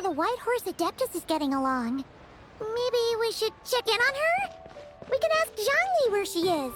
the White Horse Adeptus is getting along. Maybe we should check in on her? We can ask Zhangli where she is.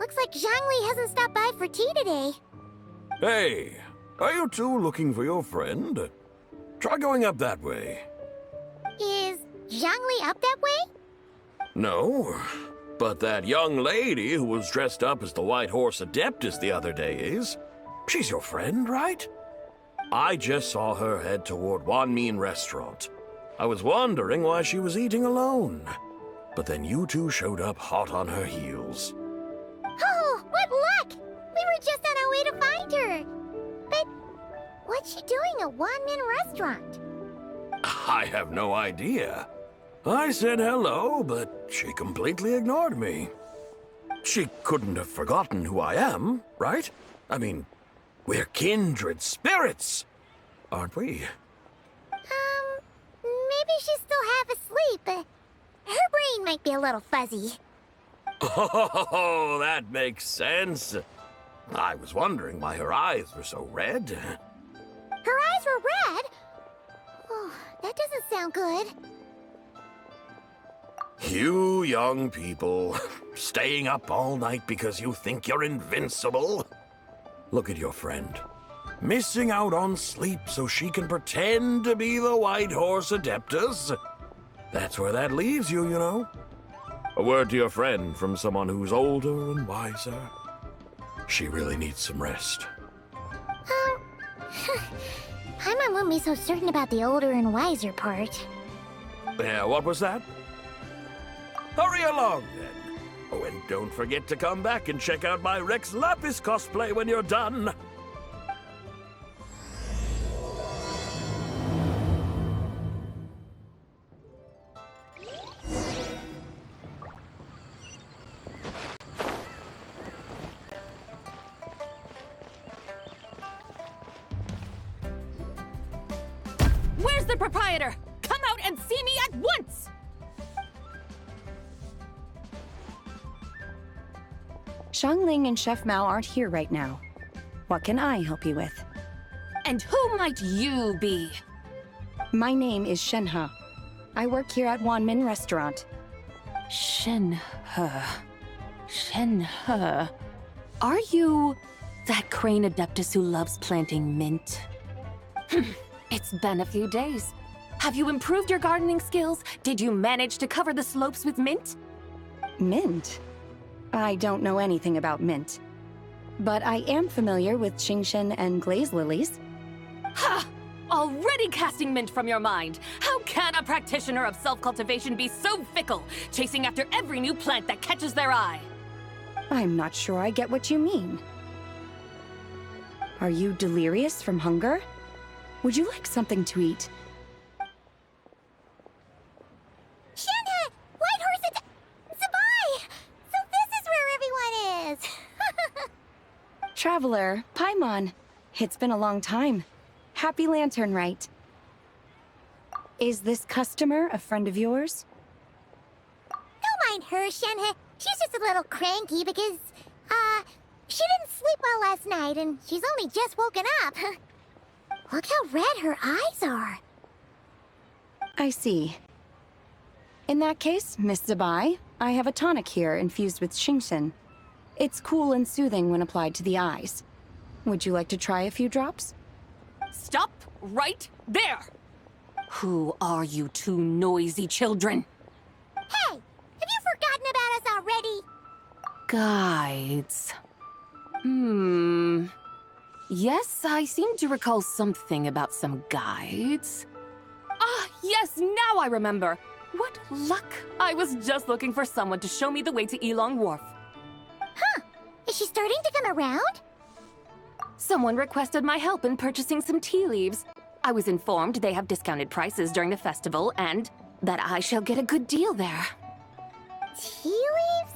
Looks like Zhangli hasn't stopped by for tea today. Hey, are you two looking for your friend? Try going up that way. Is Zhangli up that way? No, but that young lady who was dressed up as the White Horse Adeptus the other day is. She's your friend, right? I just saw her head toward Wanmin Restaurant. I was wondering why she was eating alone. But then you two showed up hot on her heels. Oh, what luck! We were just on our way to find her. But what's she doing at Wanmin Restaurant? I have no idea. I said hello, but she completely ignored me. She couldn't have forgotten who I am, right? I mean, we're kindred spirits, aren't we? Maybe she's still half asleep, but her brain might be a little fuzzy. Oh, that makes sense. I was wondering why her eyes were so red. Her eyes were red? Oh, that doesn't sound good. You young people, staying up all night because you think you're invincible. Look at your friend. Missing out on sleep so she can pretend to be the White Horse Adeptus. That's where that leaves you, you know. A word to your friend from someone who's older and wiser. She really needs some rest. Paimon won't be so certain about the older and wiser part. Yeah, what was that? Hurry along, then. Oh, and don't forget to come back and check out my Rex Lapis cosplay when you're done. Where's the proprietor? Come out and see me at once! Xiangling and Chef Mao aren't here right now. What can I help you with? And who might you be? My name is Shenhe. I work here at Wanmin Restaurant. Shenhe. Shenhe. Are you that crane adeptus who loves planting mint? It's been a few days. Have you improved your gardening skills? Did you manage to cover the slopes with mint? Mint? I don't know anything about mint. But I am familiar with Qingshen and glaze lilies. Ha! Already casting mint from your mind. How can a practitioner of self-cultivation be so fickle, chasing after every new plant that catches their eye? I'm not sure I get what you mean. Are you delirious from hunger? Would you like something to eat? Shenhe! White Horse Zabai! So this is where everyone is! Traveler, Paimon. It's been a long time. Happy Lanternlit. Is this customer a friend of yours? Don't mind her, Shenhe. She's just a little cranky because, she didn't sleep well last night and she's only just woken up. Look how red her eyes are. I see. In that case, Miss Zabai, I have a tonic here infused with Qingshen. It's cool and soothing when applied to the eyes. Would you like to try a few drops? Stop right there! Who are you two noisy children? Hey, have you forgotten about us already? Guides. Yes, I seem to recall something about some guides. Ah, yes, now I remember. What luck! I was just looking for someone to show me the way to Elong Wharf. Huh, is she starting to come around? Someone requested my help in purchasing some tea leaves. I was informed they have discounted prices during the festival and that I shall get a good deal there. Tea leaves?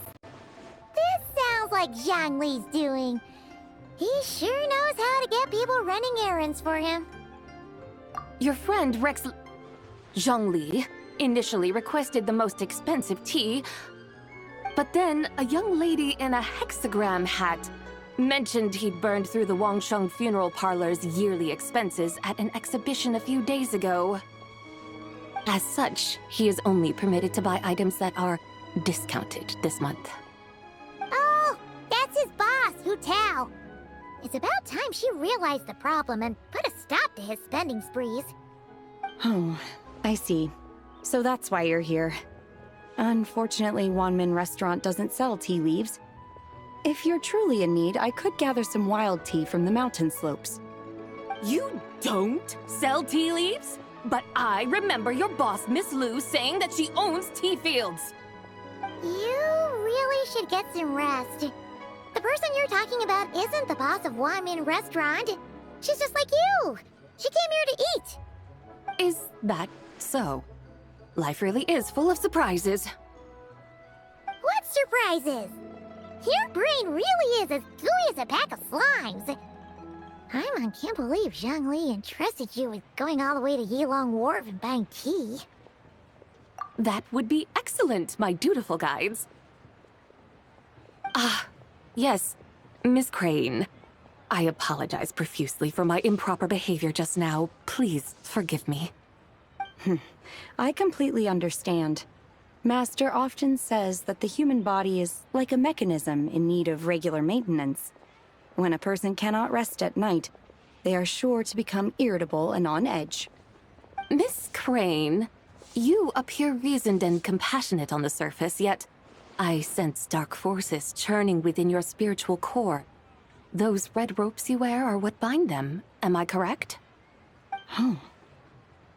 This sounds like Zhongli's doing. He sure knows how to get people running errands for him. Your friend Rex Zhongli initially requested the most expensive tea, but then a young lady in a hexagram hat mentioned he'd burned through the Wangsheng funeral parlor's yearly expenses at an exhibition a few days ago. As such, he is only permitted to buy items that are discounted this month. Oh, that's his boss, Hu Tao. It's about time she realized the problem and put a stop to his spending sprees. Oh, I see. So that's why you're here. Unfortunately, Wanmin Restaurant doesn't sell tea leaves. If you're truly in need, I could gather some wild tea from the mountain slopes. You don't sell tea leaves? But I remember your boss, Miss Lu, saying that she owns tea fields. You really should get some rest. The person you're talking about isn't the boss of Wanmin Restaurant. She's just like you. She came here to eat. Is that so? Life really is full of surprises. What surprises? Your brain really is as gooey as a pack of slimes. I can't believe Zhongli entrusted you with going all the way to Yilong Wharf and buying tea. That would be excellent, my dutiful guides. Ah, yes, Miss Crane. I apologize profusely for my improper behavior just now. Please forgive me. I completely understand. Master often says that the human body is like a mechanism in need of regular maintenance. When a person cannot rest at night, they are sure to become irritable and on edge. Miss Crane, you appear reasoned and compassionate on the surface, yet I sense dark forces churning within your spiritual core. Those red ropes you wear are what bind them, am I correct? Oh.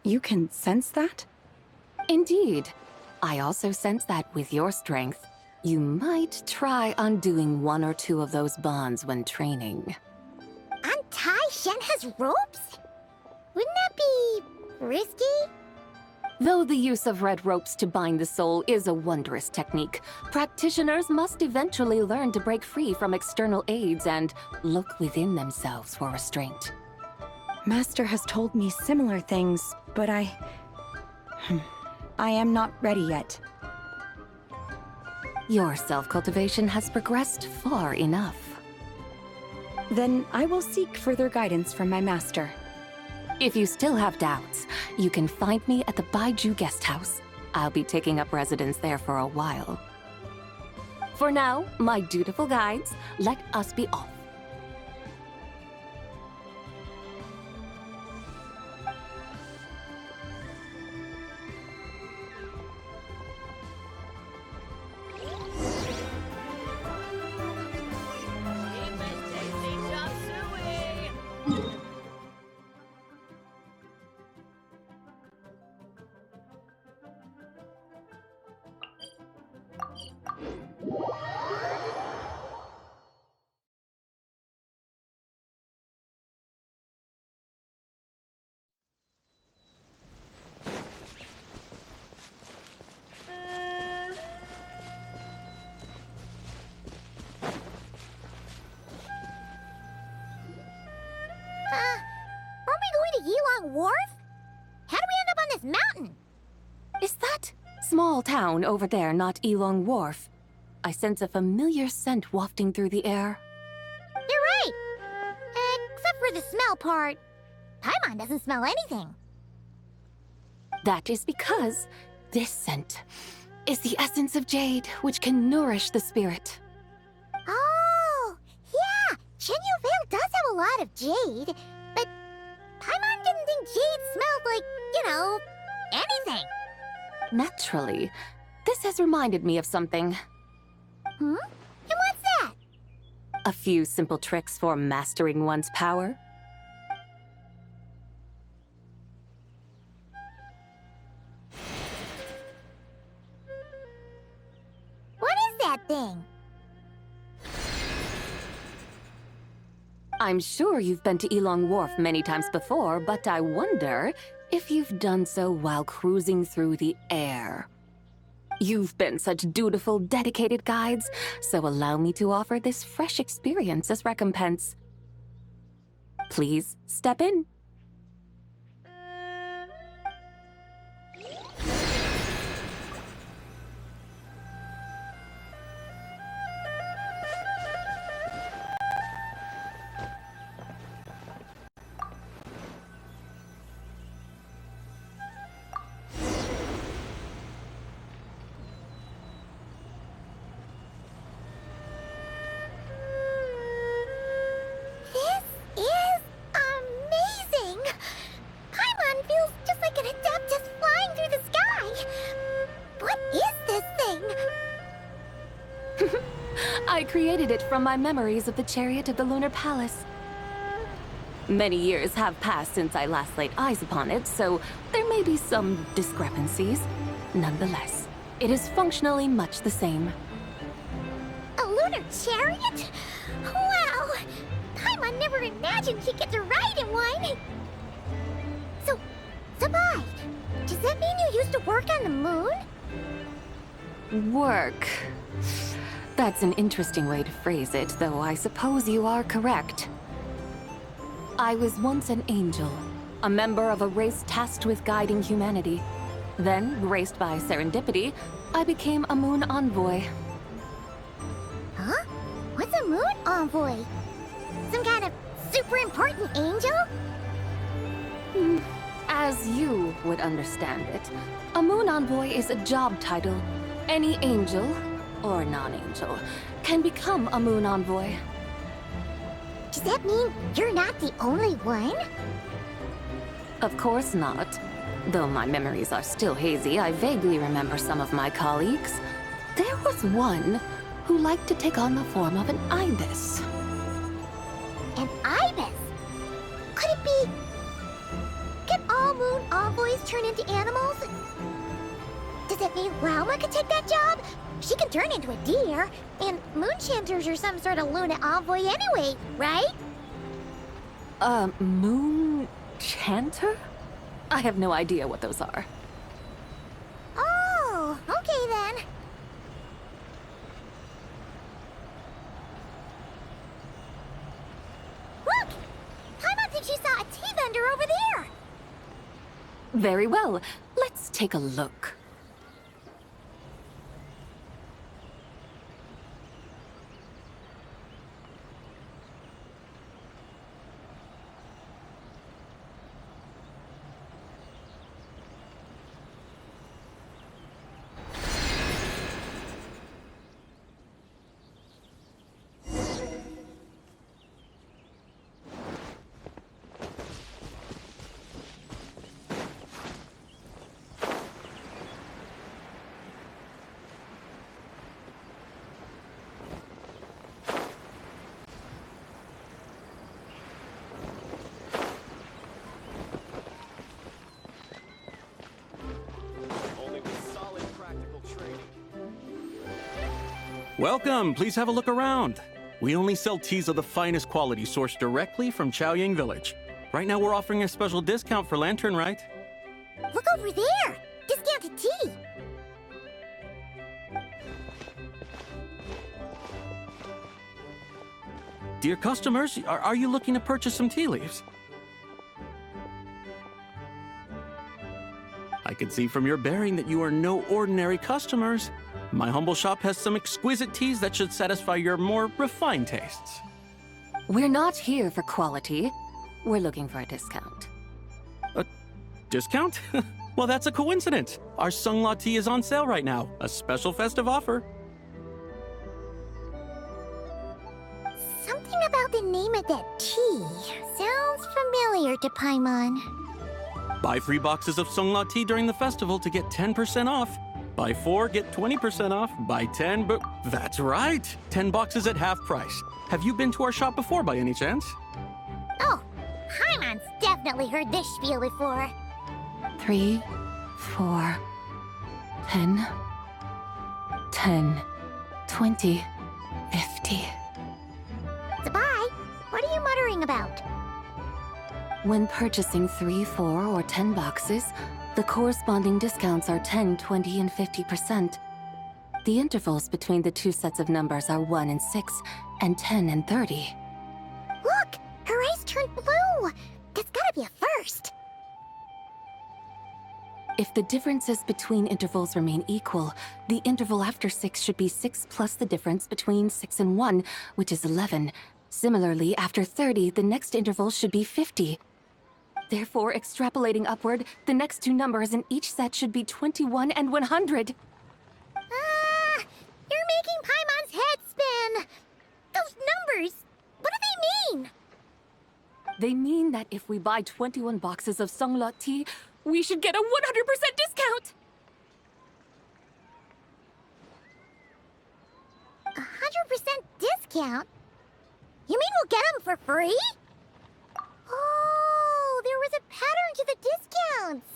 You can sense that? Indeed. I also sense that with your strength, you might try undoing one or two of those bonds when training. Untie Shenhe's ropes? Wouldn't that be risky? Though the use of red ropes to bind the soul is a wondrous technique, practitioners must eventually learn to break free from external aids and look within themselves for restraint. Master has told me similar things, but I am not ready yet. Your self-cultivation has progressed far enough. Then I will seek further guidance from my master. If you still have doubts, you can find me at the Baiju Guest House. I'll be taking up residence there for a while. For now, my dutiful guides, let us be off. Aren't we going to Yilong Wharf? How do we end up on this mountain? Is that small town over there not Elong Wharf? I sense a familiar scent wafting through the air. You're right! Except for the smell part. Paimon doesn't smell anything. That is because this scent is the essence of jade, which can nourish the spirit. Oh, yeah! Chenyu Vale does have a lot of jade, but Paimon didn't think jade smelled like, anything. Naturally, this has reminded me of something. Hmm? And what's that? A few simple tricks for mastering one's power. What is that thing? I'm sure you've been to Elong Wharf many times before, but I wonder if you've done so while cruising through the air. You've been such dutiful, dedicated guides, so allow me to offer this fresh experience as recompense. Please step in. I created it from my memories of the chariot of the Lunar Palace. Many years have passed since I last laid eyes upon it, so there may be some discrepancies. Nonetheless, it is functionally much the same. A lunar chariot? Wow! Paimon never imagined she'd get to ride in one! So, Sabai, does that mean you used to work on the moon? Work. That's an interesting way to phrase it, though I suppose you are correct. I was once an angel, a member of a race tasked with guiding humanity. Then, graced by serendipity, I became a moon envoy. Huh? What's a moon envoy? Some kind of super important angel? As you would understand it, a moon envoy is a job title. Any angel, or non-angel, can become a moon envoy. Does that mean you're not the only one? Of course not. Though my memories are still hazy, I vaguely remember some of my colleagues. There was one who liked to take on the form of an ibis. An ibis? Could it be... Can all moon envoys turn into animals? Does it mean Rauma could take that job? She can turn into a deer, and moonchanters are some sort of Luna envoy anyway, right? Moon chanter? I have no idea what those are. Oh, okay then. Look! Paimon thinks she saw a tea vendor over there! Very well. Let's take a look. Welcome, please have a look around. We only sell teas of the finest quality sourced directly from Chaoying Village. Right now we're offering a special discount for Lanternlit. Look over there! Discounted tea! Dear customers, are you looking to purchase some tea leaves? I can see from your bearing that you are no ordinary customers. My humble shop has some exquisite teas that should satisfy your more refined tastes. We're not here for quality. We're looking for a discount. A discount? Well, that's a coincidence. Our Sunglaw tea is on sale right now. A special festive offer. Something about the name of that tea sounds familiar to Paimon. Buy 3 boxes of Sunglaw tea during the festival to get 10% off. Buy 4, get 20% off. Buy 10, but that's right. 10 boxes at half price. Have you been to our shop before by any chance? Oh, Paimon's definitely heard this spiel before. 3, 4, 10, 10, 20, 50. Sabai, why What are you muttering about? When purchasing 3, 4, or 10 boxes, the corresponding discounts are 10, 20, and 50%. The intervals between the two sets of numbers are 1 and 6, and 10 and 30. Look! Her eyes turned blue! That's gotta be a first! If the differences between intervals remain equal, the interval after 6 should be 6 plus the difference between 6 and 1, which is 11. Similarly, after 30, the next interval should be 50. Therefore, extrapolating upward, the next two numbers in each set should be 21 and 100. You're making Paimon's head spin! Those numbers, what do they mean? They mean that if we buy 21 boxes of Songlat, we should get a 100% discount! 100% discount? You mean we'll get them for free? Oh, there was a pattern to the discounts.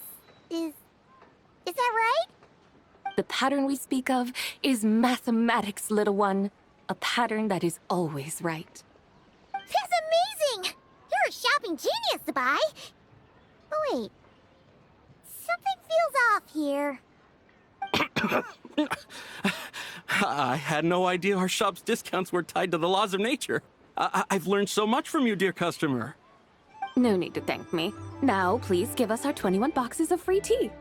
Is that right? The pattern we speak of is mathematics, little one. A pattern that is always right. That's amazing! You're a shopping genius, Sabai. Oh, wait. Something feels off here. I had no idea our shop's discounts were tied to the laws of nature. I've learned so much from you, dear customer. No need to thank me. Now, please give us our 21 boxes of free tea.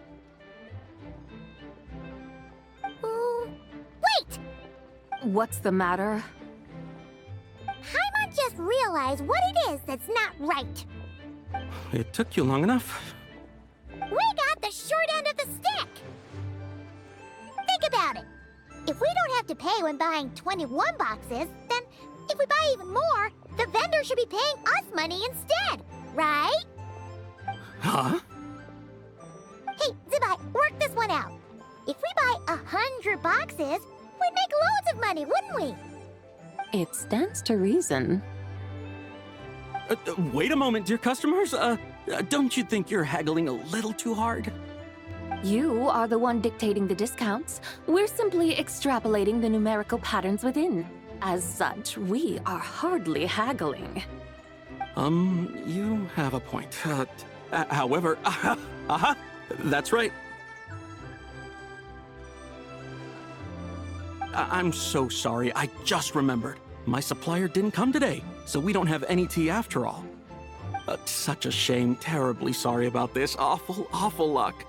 Wait! What's the matter? Paimon just realized what it is that's not right. It took you long enough. We got the short end of the stick! Think about it. If we don't have to pay when buying 21 boxes, then if we buy even more, the vendor should be paying us money instead, right? Huh? Hey, Zibai, work this one out. If we buy 100 boxes, we'd make loads of money, wouldn't we? It stands to reason. Wait a moment, dear customers. Don't you think you're haggling a little too hard? You are the one dictating the discounts. We're simply extrapolating the numerical patterns within. As such, we are hardly haggling. You have a point. However, that's right. I'm so sorry. I just remembered. My supplier didn't come today, so we don't have any tea after all. Such a shame. Terribly sorry about this. Awful luck.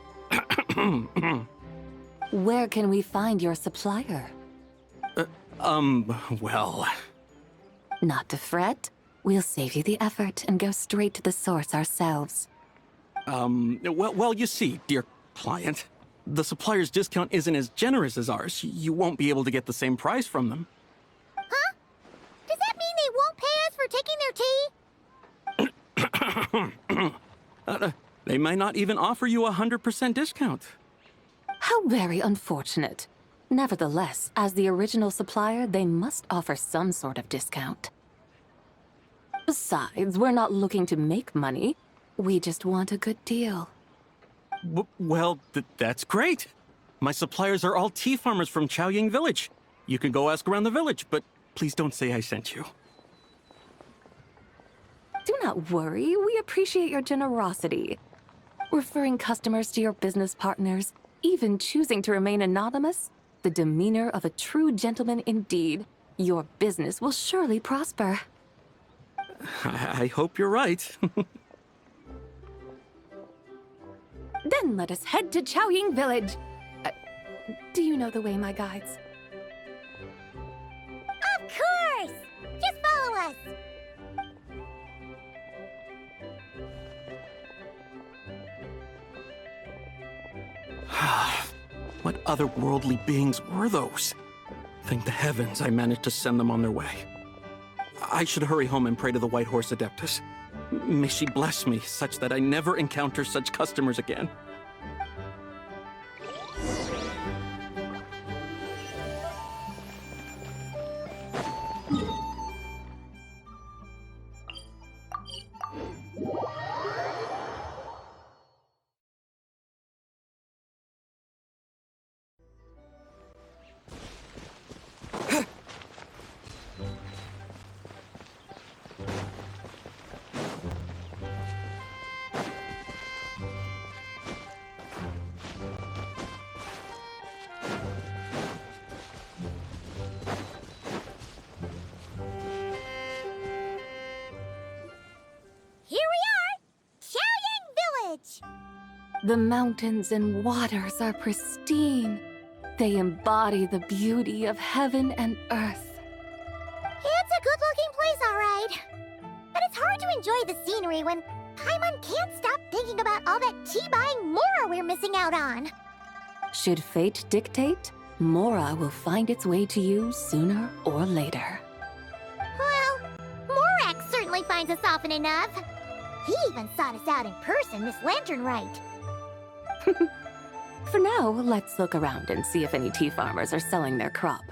Where can we find your supplier? Well... Not to fret. We'll save you the effort and go straight to the source ourselves. Well, you see, dear client, the supplier's discount isn't as generous as ours. You won't be able to get the same price from them. Huh? Does that mean they won't pay us for taking their tea? They might not even offer you a 100% discount. How very unfortunate. Nevertheless, as the original supplier, they must offer some sort of discount. Besides, we're not looking to make money. We just want a good deal. Well, that's great. My suppliers are all tea farmers from Chaoying Village. You can go ask around the village, but please don't say I sent you. Do not worry, we appreciate your generosity. Referring customers to your business partners, even choosing to remain anonymous, the demeanor of a true gentleman indeed. Your business will surely prosper. I hope you're right. Then let us head to Chaoying Village. Do you know the way, my guides? Of course! Just follow us! What otherworldly beings were those? Thank the heavens I managed to send them on their way. I should hurry home and pray to the White Horse Adeptus. May she bless me such that I never encounter such customers again. The mountains and waters are pristine. They embody the beauty of heaven and earth. It's a good-looking place, all right. But it's hard to enjoy the scenery when Paimon can't stop thinking about all that tea-buying Mora we're missing out on. Should fate dictate, Mora will find its way to you sooner or later. Well, Morak certainly finds us often enough. He even sought us out in person, Miss Lanternlit. For now, let's look around and see if any tea farmers are selling their crop.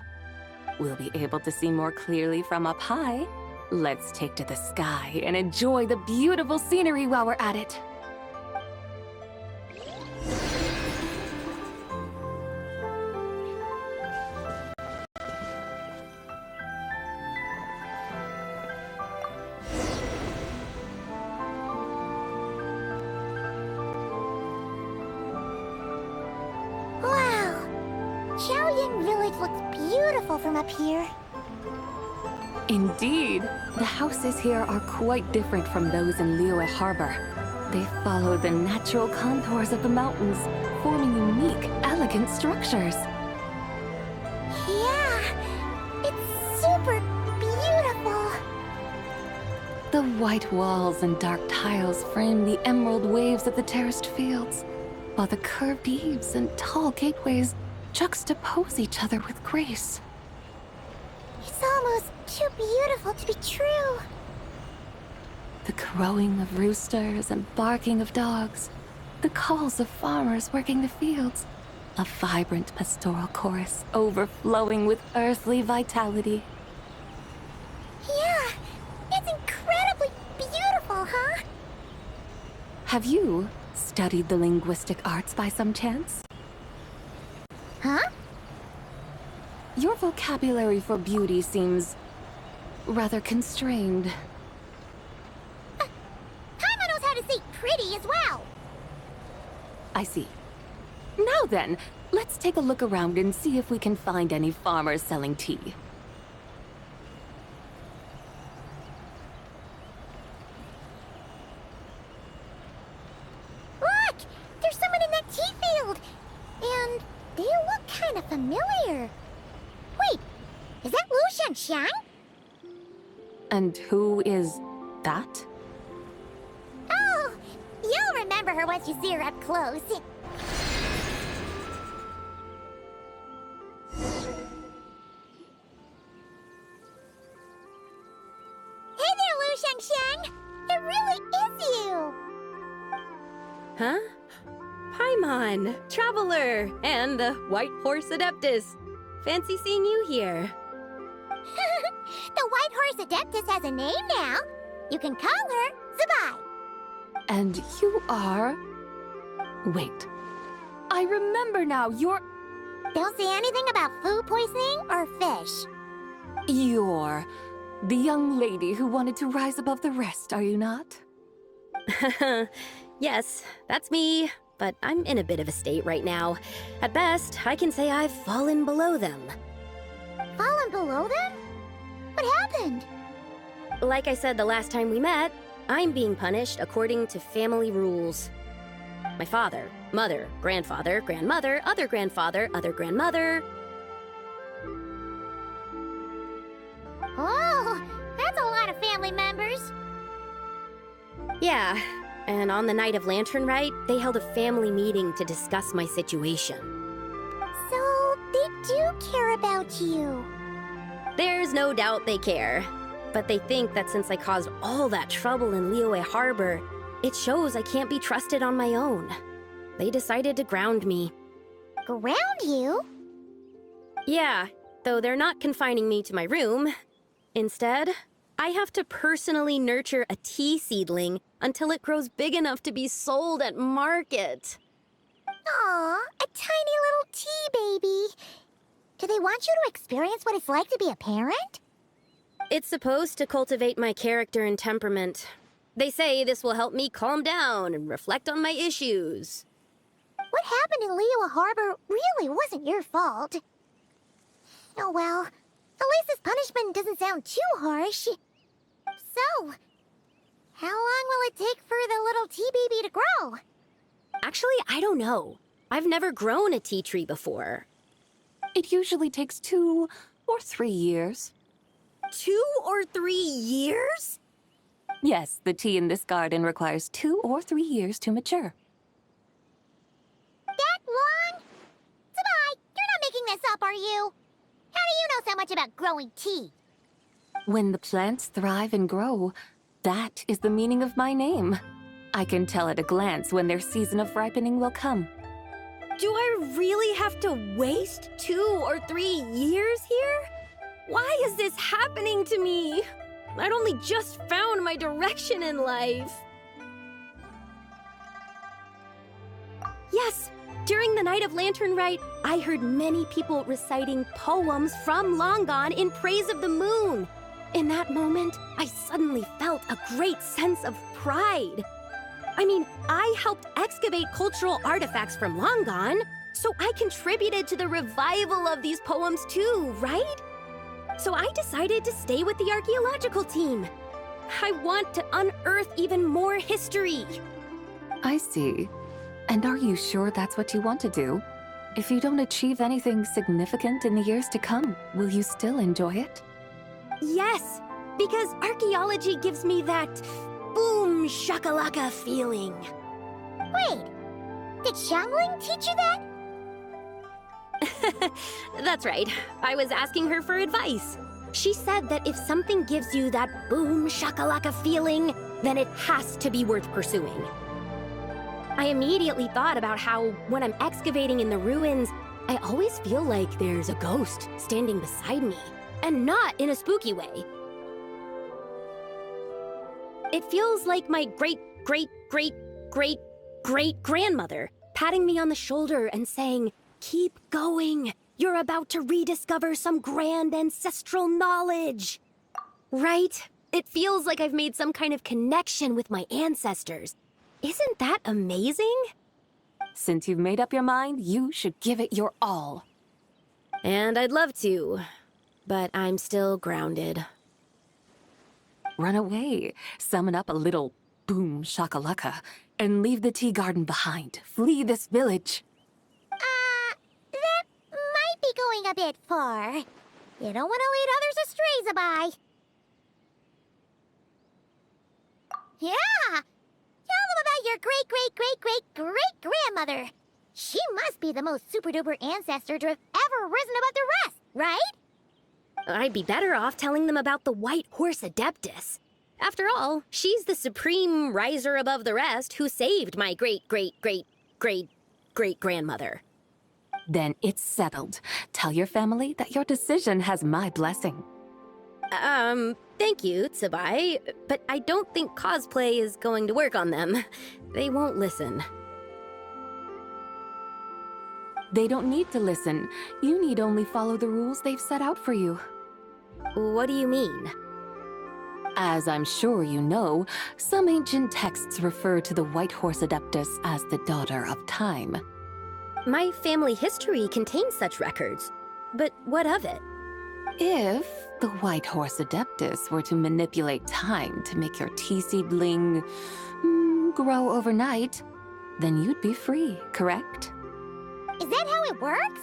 We'll be able to see more clearly from up high. Let's take to the sky and enjoy the beautiful scenery while we're at it. Wow! Xiaoying Village looks beautiful from up here. Indeed, the houses here are quite different from those in Liyue Harbor. They follow the natural contours of the mountains, forming unique, elegant structures. Yeah, it's super beautiful. The white walls and dark tiles frame the emerald waves of the terraced fields, while the curved eaves and tall gateways juxtapose each other with grace. It's almost too beautiful to be true. The crowing of roosters and barking of dogs, the calls of farmers working the fields, a vibrant pastoral chorus overflowing with earthly vitality. Yeah, it's incredibly beautiful, huh? Have you studied the linguistic arts by some chance? Huh? Your vocabulary for beauty seems rather constrained. Paimon knows how to say pretty as well. I see. Now then, let's take a look around and see if we can find any farmers selling tea. Look! There's someone in that tea field! And they look kind of familiar. Wait, is that Lu Shanxiang? And who is that? Oh, you'll remember her once you see her up close. Hey there, Lu Shanxiang! It really is you! Huh? Paimon, Traveler, and the White Horse Adeptus. Fancy seeing you here. The White Horse Adeptus has a name now. You can call her Zabai. And you are... Wait. I remember now, you're... Don't say anything about food poisoning or fish. You're the young lady who wanted to rise above the rest, are you not? Yes, that's me. But I'm in a bit of a state right now. At best, I can say I've fallen below them. Fallen below them? What happened? Like I said the last time we met, I'm being punished according to family rules. My father, mother, grandfather, grandmother, other grandfather, other grandmother. Oh, that's a lot of family members. Yeah, and on the night of Lanternlit, they held a family meeting to discuss my situation. So, they do care about you. There's no doubt they care. But they think that since I caused all that trouble in Liyue Harbor, it shows I can't be trusted on my own. They decided to ground me. Ground you? Yeah, though they're not confining me to my room. Instead, I have to personally nurture a tea seedling until it grows big enough to be sold at market. Aw, a tiny little tea baby. Do they want you to experience what it's like to be a parent? It's supposed to cultivate my character and temperament. They say this will help me calm down and reflect on my issues. What happened in Liyue Harbor really wasn't your fault. Oh well, at least this punishment doesn't sound too harsh. So, how long will it take for the little tea baby to grow? Actually, I don't know. I've never grown a tea tree before. It usually takes 2 or 3 years. 2 or 3 years? Yes, the tea in this garden requires 2 or 3 years to mature. That long? Sabai, you're not making this up, are you? How do you know so much about growing tea? When the plants thrive and grow, that is the meaning of my name. I can tell at a glance when their season of ripening will come. Do I really have to waste 2 or 3 years here? Why is this happening to me? I'd only just found my direction in life. Yes, during the night of Lanternlit, I heard many people reciting poems from long gone in praise of the moon. In that moment, I suddenly felt a great sense of pride. I mean, I helped excavate cultural artifacts from long gone, so I contributed to the revival of these poems too, right? So I decided to stay with the archaeological team. I want to unearth even more history. I see. And are you sure that's what you want to do? If you don't achieve anything significant in the years to come, will you still enjoy it? Yes, because archaeology gives me that boom shakalaka feeling. Wait, did Xiangling teach you that? That's right. I was asking her for advice. She said that if something gives you that boom shakalaka feeling, then it has to be worth pursuing. I immediately thought about how, when I'm excavating in the ruins, I always feel like there's a ghost standing beside me, and not in a spooky way. It feels like my great-great-great-great-great-grandmother patting me on the shoulder and saying, "Keep going. You're about to rediscover some grand ancestral knowledge." Right? It feels like I've made some kind of connection with my ancestors. Isn't that amazing? Since you've made up your mind, you should give it your all. And I'd love to, but I'm still grounded. Run away, summon up a little boom shakalaka, and leave the tea garden behind. Flee this village. That might be going a bit far. You don't want to lead others astray, Sabai. Yeah! Tell them about your great-great-great-great-great-grandmother. She must be the most super-duper ancestor to have ever risen above the rest, right? I'd be better off telling them about the White Horse Adeptus. After all, she's the supreme riser above the rest who saved my great-great-great-great-great-grandmother. Then it's settled. Tell your family that your decision has my blessing. Thank you, Tsubai, but I don't think cosplay is going to work on them. They won't listen. They don't need to listen. You need only follow the rules they've set out for you. What do you mean? As I'm sure you know, some ancient texts refer to the White Horse Adeptus as the Daughter of Time. My family history contains such records, but what of it? If the White Horse Adeptus were to manipulate time to make your tea seedling grow overnight, then you'd be free, correct? Is that how it works?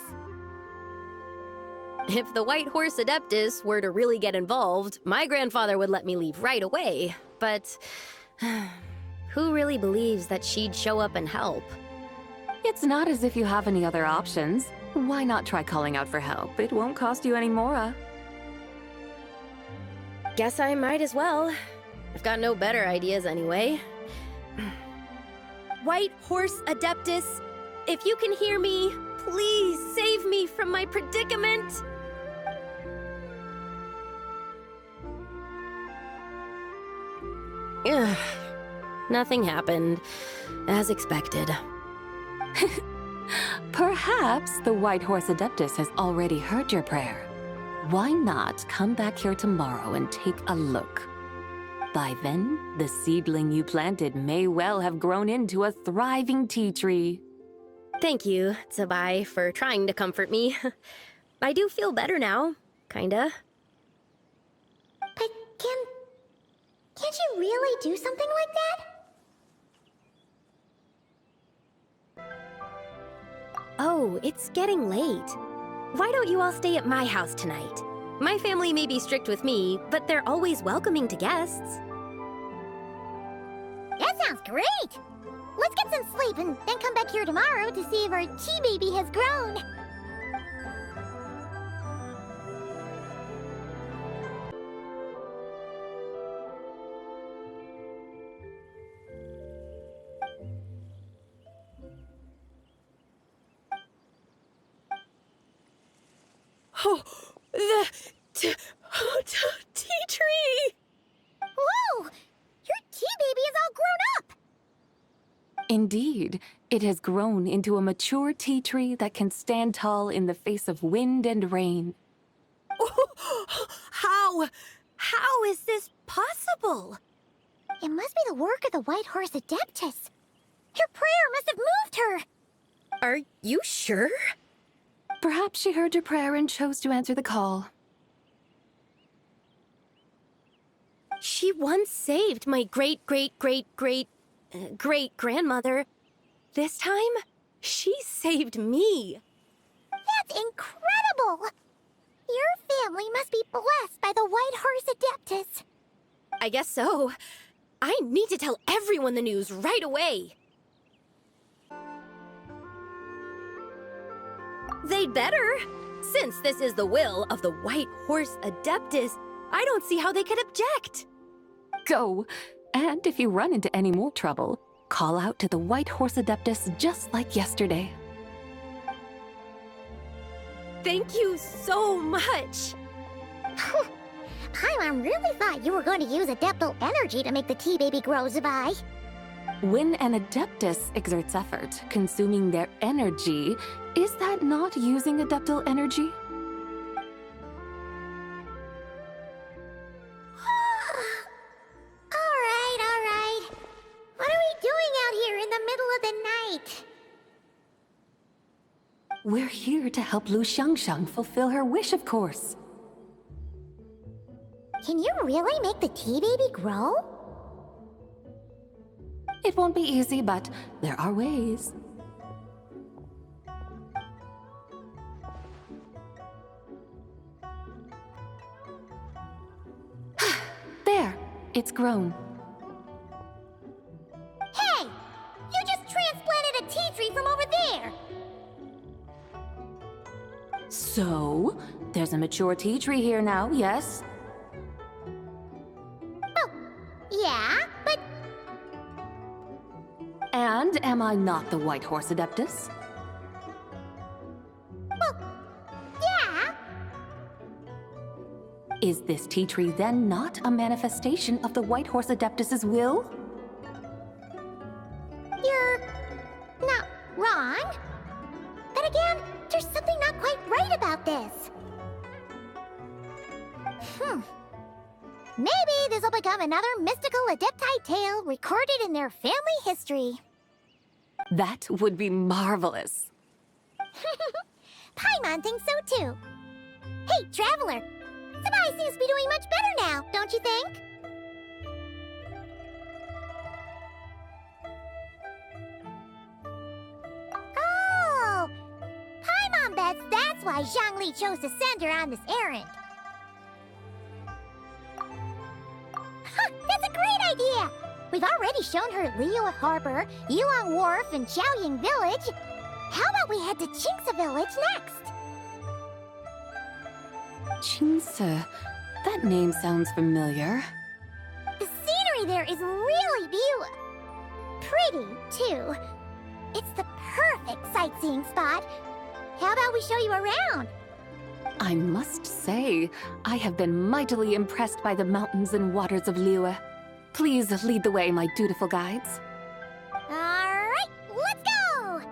If the White Horse Adeptus were to really get involved, my grandfather would let me leave right away. But who really believes that she'd show up and help? It's not as if you have any other options. Why not try calling out for help? It won't cost you any more. Guess I might as well. I've got no better ideas anyway. White Horse Adeptus, if you can hear me, please save me from my predicament. Ugh. Nothing happened, as expected. Perhaps the White Horse Adeptus has already heard your prayer. Why not come back here tomorrow and take a look? By then, the seedling you planted may well have grown into a thriving tea tree. Thank you, Tsubai, for trying to comfort me. I do feel better now, kinda. But can't you really do something like that? Oh, it's getting late. Why don't you all stay at my house tonight? My family may be strict with me, but they're always welcoming to guests. That sounds great! Let's get some sleep and then come back here tomorrow to see if our tea baby has grown. Oh, the tea tree! Whoa! Your tea baby is all grown up! Indeed, it has grown into a mature tea tree that can stand tall in the face of wind and rain. How is this possible? It must be the work of the White Horse Adeptus. Her prayer must have moved her. Are you sure? Perhaps she heard your prayer and chose to answer the call. She once saved my great-great-great-great-great-grandmother. This time, she saved me. That's incredible! Your family must be blessed by the White Horse Adeptus. I guess so. I need to tell everyone the news right away. They'd better. Since this is the will of the White Horse Adeptus, I don't see how they could object. Go! And if you run into any more trouble, call out to the White Horse Adeptus just like yesterday. Thank you so much. Paimon really thought you were going to use Adeptal energy to make the tea baby grow, Zabai. When an Adeptus exerts effort, consuming their energy, is that not using Adeptal energy? All right. What are we doing out here in the middle of the night? We're here to help Lu Xiangxiang fulfill her wish, of course. Can you really make the tea baby grow? It won't be easy, but there are ways. There, it's grown. Hey! You just transplanted a tea tree from over there! So, there's a mature tea tree here now, yes? Well, yeah, but And am I not the White Horse Adeptus? well, yeah. Is this tea tree then not a manifestation of the White Horse Adeptus's will? You're not wrong. Then again, there's something not quite right about this. Maybe this will become another mystical Adepti tale recorded in their family history. That would be marvelous. Paimon thinks so too. Hey, Traveler! Sabai seems to be doing much better now, don't you think? Oh! Paimon bets that's why Zhongli chose to send her on this errand. Huh, that's a great idea! We've already shown her Liyue Harbor, Yuan Wharf, and Xiaoying Village. How about we head to Qingce Village next? Qingce. That name sounds familiar. The scenery there is really pretty, too. It's the perfect sightseeing spot. How about we show you around? I must say, I have been mightily impressed by the mountains and waters of Liyue. Please lead the way, my dutiful guides. All right, let's go!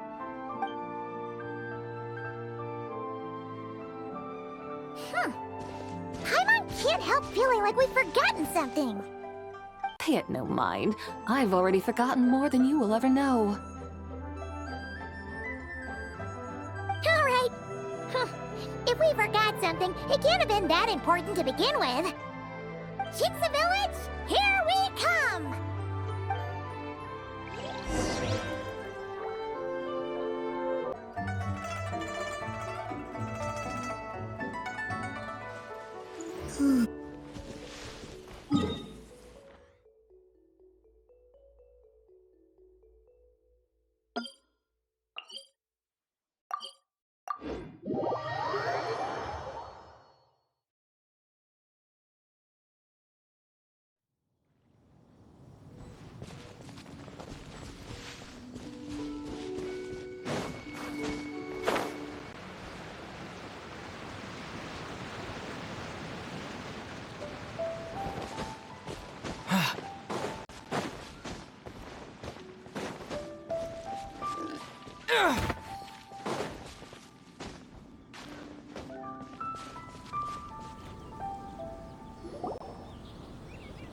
Paimon can't help feeling like we've forgotten something. Pay it no mind. I've already forgotten more than you will ever know. All right. If we forgot something, it can't have been that important to begin with. Qingce Village, here we come!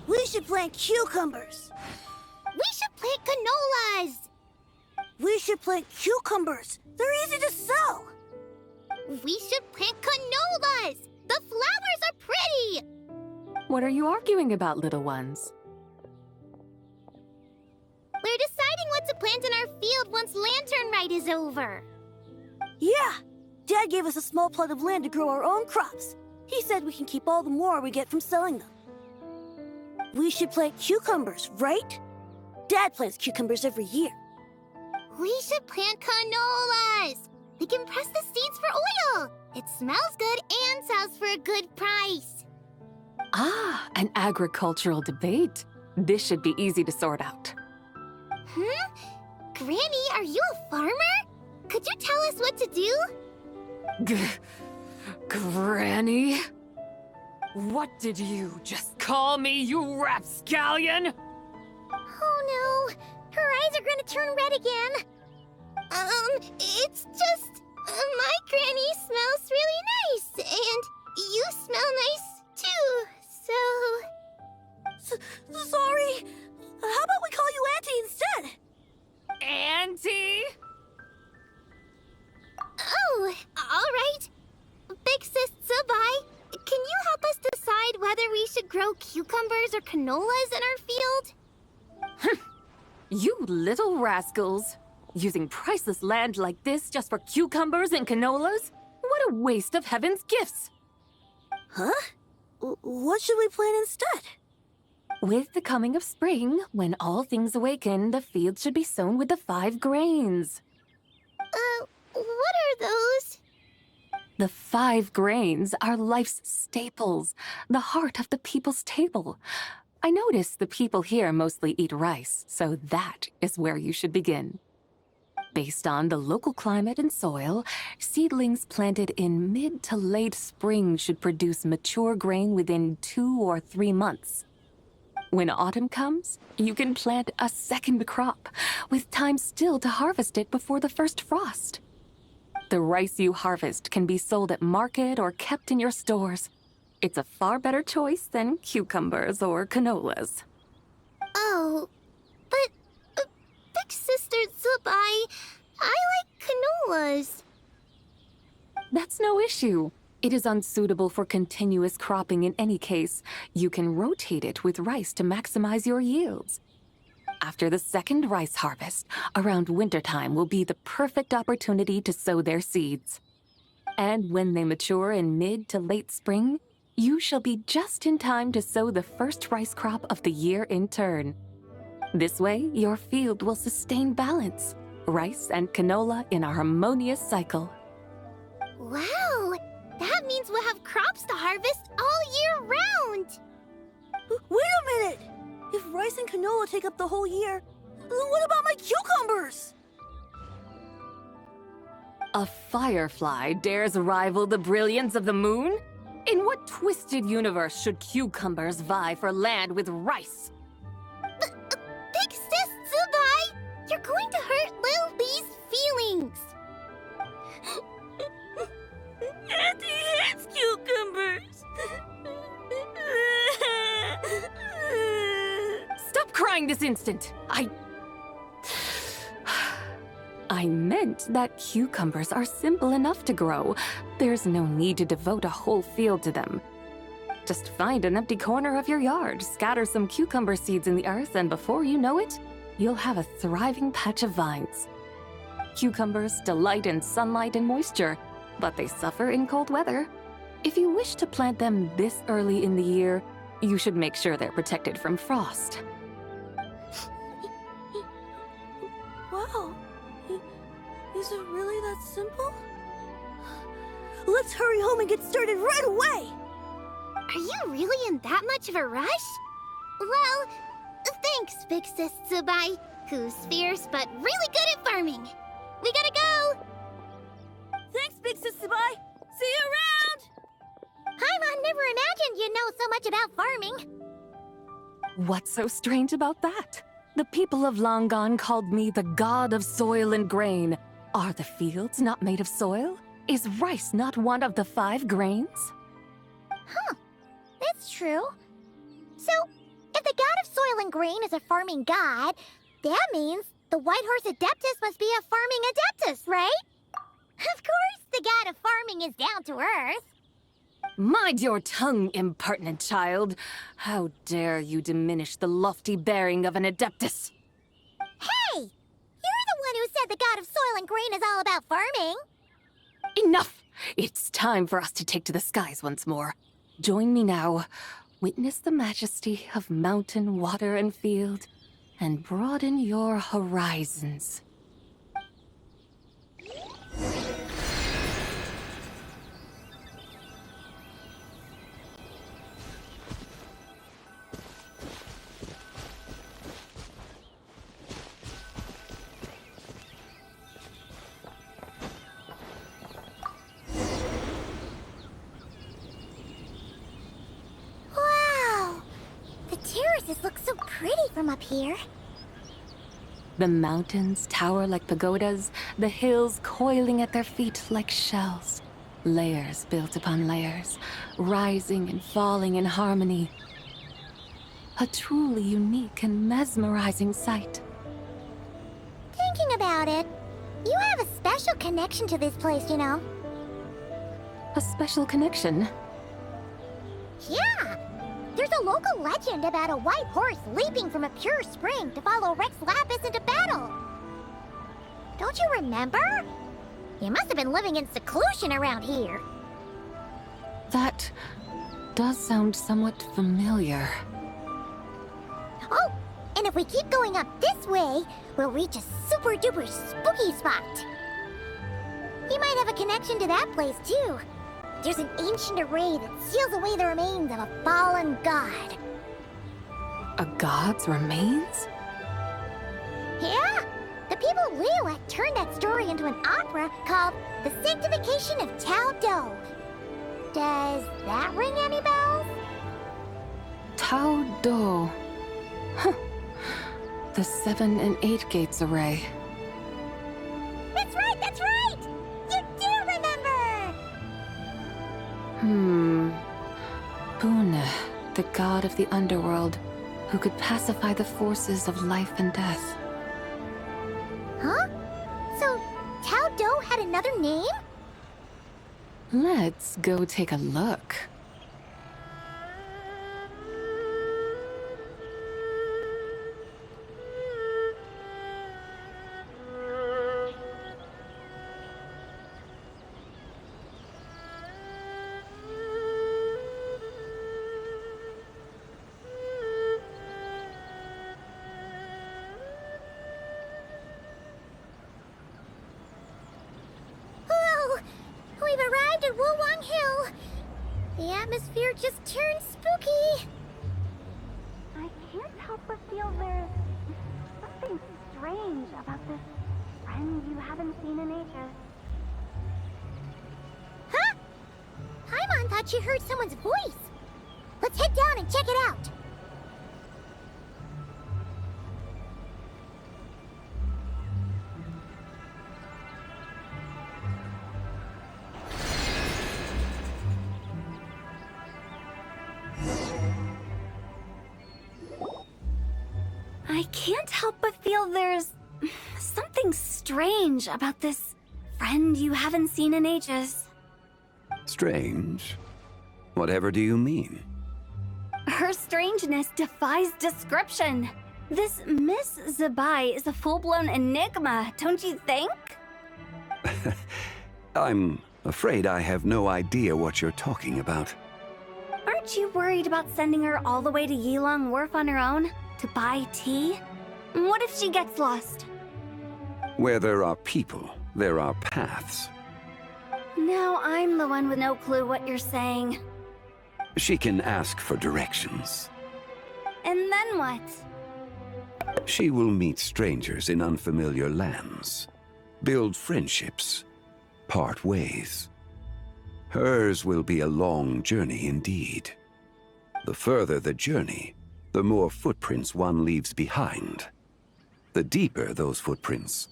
We should plant cucumbers. We should plant canolas. We should plant cucumbers. They're easy to sell. We should plant canolas. The flowers are pretty. What are you arguing about, little ones? We're deciding what to plant in our field once Lanternlit is over. Yeah. Dad gave us a small plot of land to grow our own crops. He said we can keep all the more we get from selling them. We should plant cucumbers, right? Dad plants cucumbers every year. We should plant canolas. We can press the seeds for oil. It smells good and sells for a good price. Ah, an agricultural debate. This should be easy to sort out. Granny, are you a farmer? Could you tell us what to do? Granny? What did you just call me, you rapscallion? Oh no, her eyes are gonna turn red again. It's just, my granny smells really nice, and you smell nice too, so... Sorry. How about we call you Auntie instead? Auntie? Oh, alright. Big Sis Zubai, can you help us decide whether we should grow cucumbers or canolas in our field? You little rascals. Using priceless land like this just for cucumbers and canolas? What a waste of heaven's gifts! Huh? What should we plant instead? With the coming of spring, when all things awaken, the field should be sown with the 5 grains. What are those? The 5 grains are life's staples, the heart of the people's table. I notice the people here mostly eat rice, so that is where you should begin. Based on the local climate and soil, seedlings planted in mid to late spring should produce mature grain within 2 or 3 months. When autumn comes, you can plant a second crop, with time still to harvest it before the first frost. The rice you harvest can be sold at market or kept in your stores. It's a far better choice than cucumbers or canolas. Oh, but Big Sister Zubai, I like canolas. That's no issue. It is unsuitable for continuous cropping in any case. You can rotate it with rice to maximize your yields. After the second rice harvest, around wintertime will be the perfect opportunity to sow their seeds. And when they mature in mid to late spring, you shall be just in time to sow the first rice crop of the year in turn. This way, your field will sustain balance, rice and canola in a harmonious cycle. Wow, that means we'll have crops to harvest all year round. Wait a minute! If rice and canola take up the whole year, what about my cucumbers? A firefly dares rival the brilliance of the moon? In what twisted universe should cucumbers vie for land with rice? Big Sis Zubai, you're going to hurt Lil Lee's feelings. Auntie hates cucumbers. Stop crying this instant! I meant that cucumbers are simple enough to grow. There's no need to devote a whole field to them. Just find an empty corner of your yard, scatter some cucumber seeds in the earth, and before you know it, you'll have a thriving patch of vines. Cucumbers delight in sunlight and moisture, but they suffer in cold weather. If you wish to plant them this early in the year, you should make sure they're protected from frost. Wow. Is it really that simple? Let's hurry home and get started right away! Are you really in that much of a rush? Well, thanks, Big Sis Tsubai, who's fierce but really good at farming. We gotta go! Thanks, Big Sis Tsubai! See you around! Paimon never imagined you'd know so much about farming. What's so strange about that? The people of Longon called me the god of soil and grain. Are the fields not made of soil? Is rice not one of the 5 grains? Huh, that's true. So, if the god of soil and grain is a farming god, that means the White Horse Adeptus must be a farming adeptus, right? Of course, the god of farming is down to earth. Mind your tongue, impertinent child. How dare you diminish the lofty bearing of an adeptus? Hey! You're the one who said the god of soil and grain is all about farming. Enough! It's time for us to take to the skies once more. Join me now. Witness the majesty of mountain, water, and field, and broaden your horizons. Wow! The terraces look so pretty from up here. The mountains tower like pagodas, the hills coiling at their feet like shells. Layers built upon layers, rising and falling in harmony. A truly unique and mesmerizing sight. Thinking about it, you have a special connection to this place, you know. A special connection. Yeah! There's a local legend about a white horse leaping from a pure spring to follow Rex Lapis into battle. Don't you remember? You must have been living in seclusion around here. That does sound somewhat familiar. Oh, and if we keep going up this way, we'll reach a super duper spooky spot. He might have a connection to that place too. There's an ancient array that seals away the remains of a fallen god. A god's remains? Yeah, the people of Liyue turned that story into an opera called The Sanctification of Tao Do. Does that ring any bells? Tao Do. Huh. The 7 and 8 gates array. That's right, that's right! You do remember! Bune, the god of the underworld, who could pacify the forces of life and death. Huh? So, Tao Do had another name? Let's go take a look. Whoa! We've arrived at Wulwang Hill. The atmosphere just turned spooky. I can't help but feel there's something strange about this friend you haven't seen in ages. Huh? Paimon thought she heard someone's voice. Let's head down and check it out. I can't help but feel there's something strange about this friend you haven't seen in ages. Strange? Whatever do you mean? Her strangeness defies description. This Miss Zabai is a full-blown enigma, don't you think? I'm Afraid I have no idea what you're talking about. Aren't you worried about sending her all the way to Yilong Wharf on her own to buy tea? What if she gets lost? Where there are people, there are paths. Now I'm the one with no clue what you're saying. She can ask for directions. And then what? She will meet strangers in unfamiliar lands, build friendships, part ways. Hers will be a long journey indeed. The further the journey, the more footprints one leaves behind. The deeper those footprints,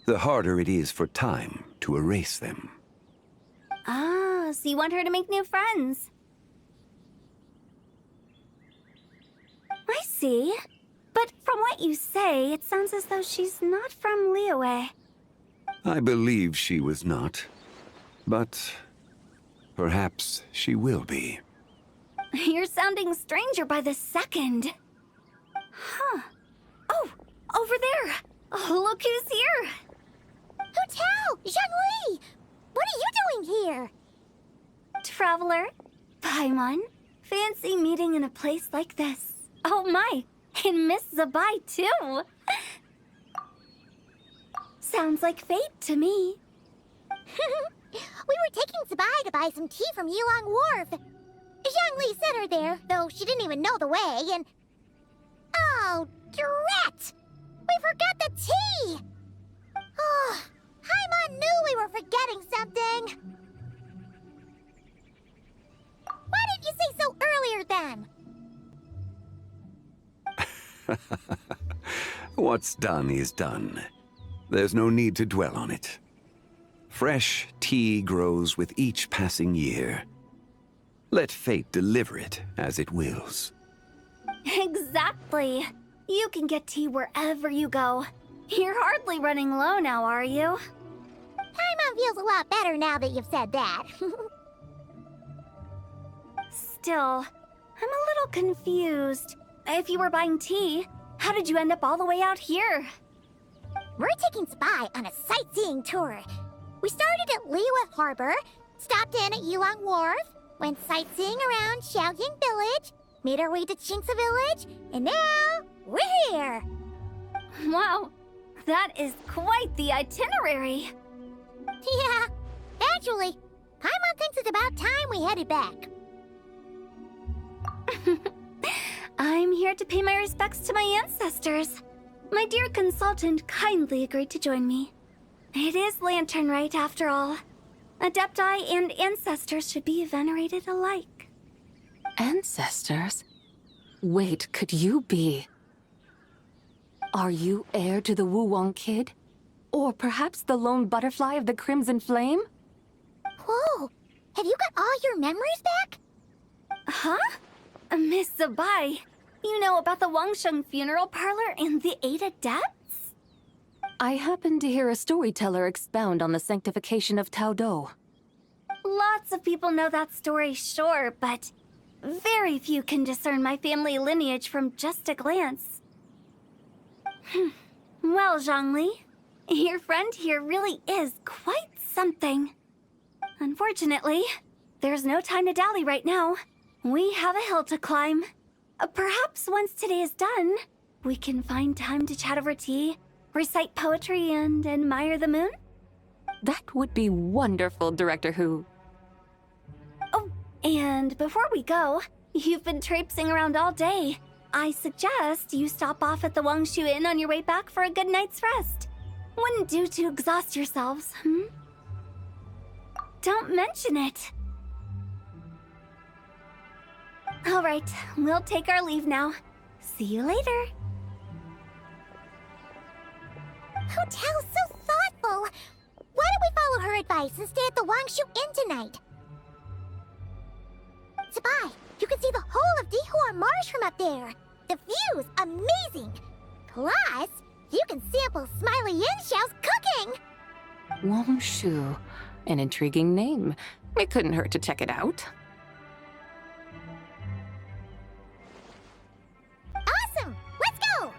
the harder it is for time to erase them. Ah, so you want her to make new friends. I see. But from what you say, it sounds as though she's not from Liyue. I believe she was not, but perhaps she will be. You're sounding stranger by the second. Huh. Oh, over there. Oh, look who's here. Hotel! Zhongli! What are you doing here? Traveler, Paimon, fancy meeting in a place like this. Oh my, and Miss Zabai too. Sounds like fate to me. We were taking Zabai to buy some tea from Yilong Wharf. Zhongli sent her there, though she didn't even know the way, and... Oh, drat! We forgot the tea! Oh, Paimon knew we were forgetting something. Why didn't you say so earlier then? What's done is done. There's no need to dwell on it. Fresh tea grows with each passing year. Let fate deliver it as it wills. Exactly. You can get tea wherever you go. You're hardly running low now, are you? Paimon feels a lot better now that you've said that. Still, I'm a little confused. If you were buying tea, how did you end up all the way out here? We're taking Spy on a sightseeing tour. We started at Liyue Harbor, stopped in at Yilong Wharf, went sightseeing around Xiaoying Village, made our way to Qingce Village, and now we're here. Wow, that is quite the itinerary. Yeah, actually, Paimon thinks it's about time we headed back. I'm here to pay my respects to my ancestors. My dear consultant kindly agreed to join me. It is Lanternlit, after all. Adepti and ancestors should be venerated alike. Ancestors? Wait, could you be? Are you heir to the Wu-Wong kid? Or perhaps the lone butterfly of the Crimson Flame? Whoa, have you got all your memories back? Huh? Miss Zabai, you know about the Wangsheng funeral parlor and the 8 adepts? I happened to hear a storyteller expound on the sanctification of Taodo. Lots of people know that story, sure, but very few can discern my family lineage from just a glance. Well, Zhongli, your friend here really is quite something. Unfortunately, there's no time to dally right now. We have a hill to climb. Perhaps once today is done, we can find time to chat over tea, recite poetry, and admire the moon? That would be wonderful, Director Who. Oh, and before we go, you've been traipsing around all day. I suggest you stop off at the Wangshu Inn on your way back for a good night's rest. Wouldn't do to exhaust yourselves, Don't mention it. All right, we'll take our leave now. See you later. Hotel's so thoughtful. Why don't we follow her advice and stay at the Wangshu Inn tonight? Zabai, you can see the whole of Dihua Marsh from up there. The view's amazing. Plus, you can sample Smiley Yin-Xiao's cooking. Wangshu. An intriguing name. It couldn't hurt to check it out. Awesome! Let's go!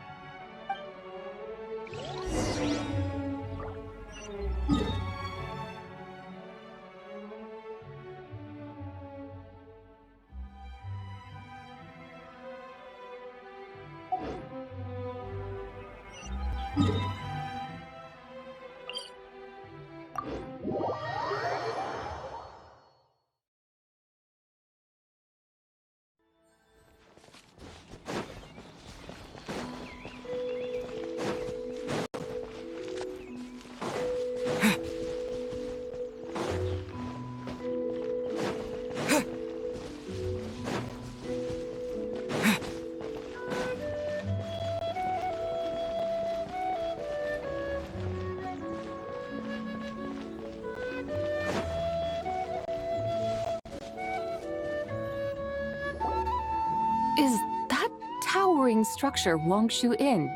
towering structure Wangshu Inn.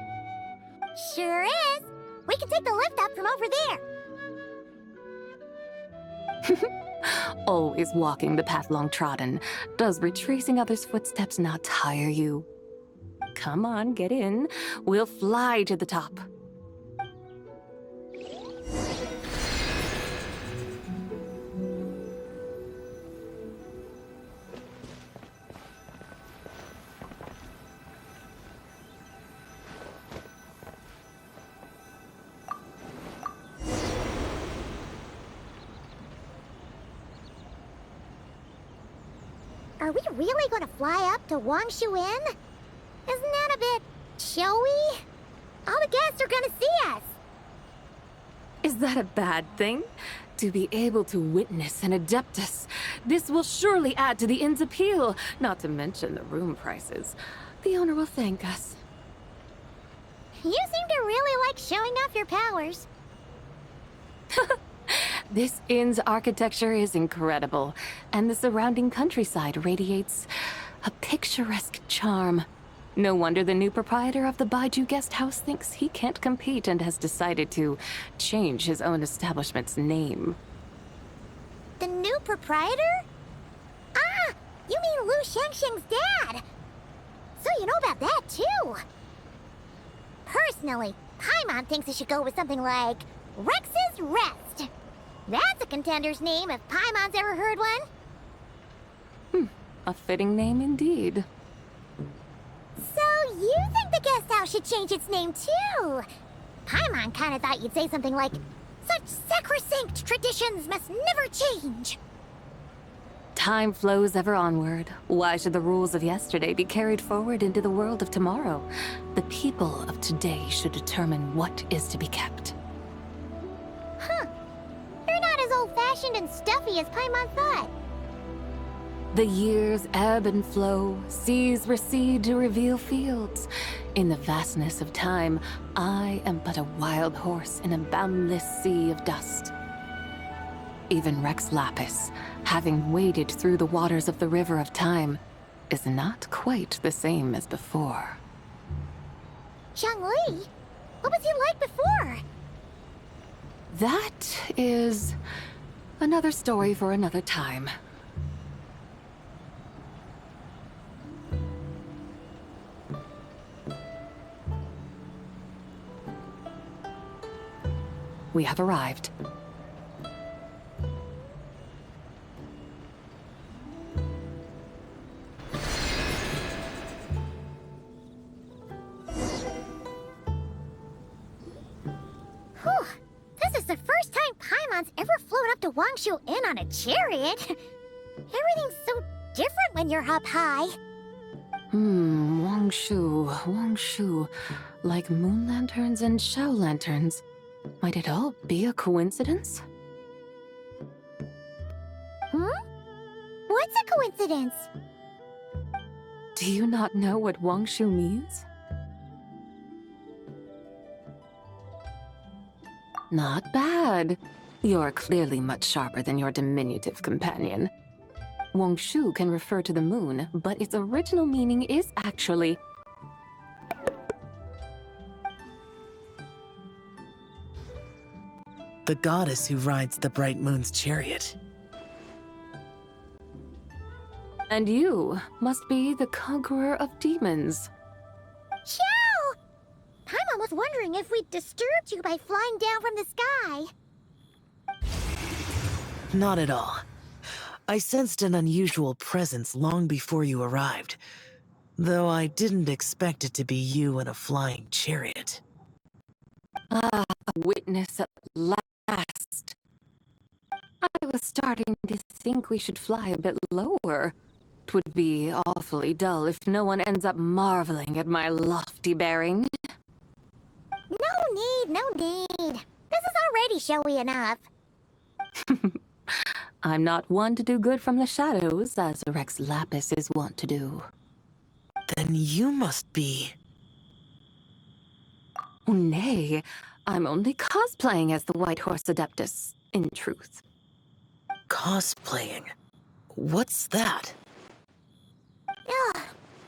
Sure is. We can take the lift up from over there. Always walking the path long trodden. Does retracing others' footsteps not tire you? Come on, get in. We'll fly to the top. Are we really going to fly up to Wangshu Inn? Isn't that a bit showy? All the guests are going to see us. Is that a bad thing? To be able to witness an Adeptus. This will surely add to the inn's appeal, not to mention the room prices. The owner will thank us. You seem to really like showing off your powers. This inn's architecture is incredible, and the surrounding countryside radiates a picturesque charm. No wonder the new proprietor of the Baiju guest house thinks he can't compete and has decided to change his own establishment's name. The new proprietor? Ah, you mean Lu Shengsheng's dad. So you know about that, too. Personally, Paimon thinks it should go with something like Rex's Rest. That's a contender's name if Paimon's ever heard one. A fitting name indeed. So you think the guest house should change its name, too? Paimon kind of thought you'd say something like, such sacrosanct traditions must never change. Time flows ever onward. Why should the rules of yesterday be carried forward into the world of tomorrow? The people of today should determine what is to be kept. Huh. You're not as old-fashioned and stuffy as Paimon thought. The years ebb and flow, seas recede to reveal fields. In the vastness of time, I am but a wild horse in a boundless sea of dust. Even Rex Lapis, having waded through the waters of the river of time, is not quite the same as before. Zhongli? What was he like before? That is another story for another time. We have arrived. Whew. This is the first time Paimon's ever flown up to Wangshu Inn on a chariot. Everything's so different when you're up high. Wangshu. Like moon lanterns and Shao lanterns. Might it all be a coincidence? What's a coincidence? Do you not know what Wangshu means? Not bad. You're clearly much sharper than your diminutive companion. Wangshu can refer to the moon, but its original meaning is actually... the goddess who rides the bright moon's chariot. And you must be the conqueror of demons. Chow! Paimon was wondering if we'd disturbed you by flying down from the sky. Not at all. I sensed an unusual presence long before you arrived, though I didn't expect it to be you in a flying chariot. Ah, a witness at last. I was starting to think we should fly a bit lower. It would be awfully dull if no one ends up marveling at my lofty bearing. No need. This is already showy enough. I'm not one to do good from the shadows, as Rex Lapis is wont to do. Then you must be... Oh, nay, I'm only cosplaying as the White Horse Adeptus, in truth. Cosplaying? What's that? Ugh,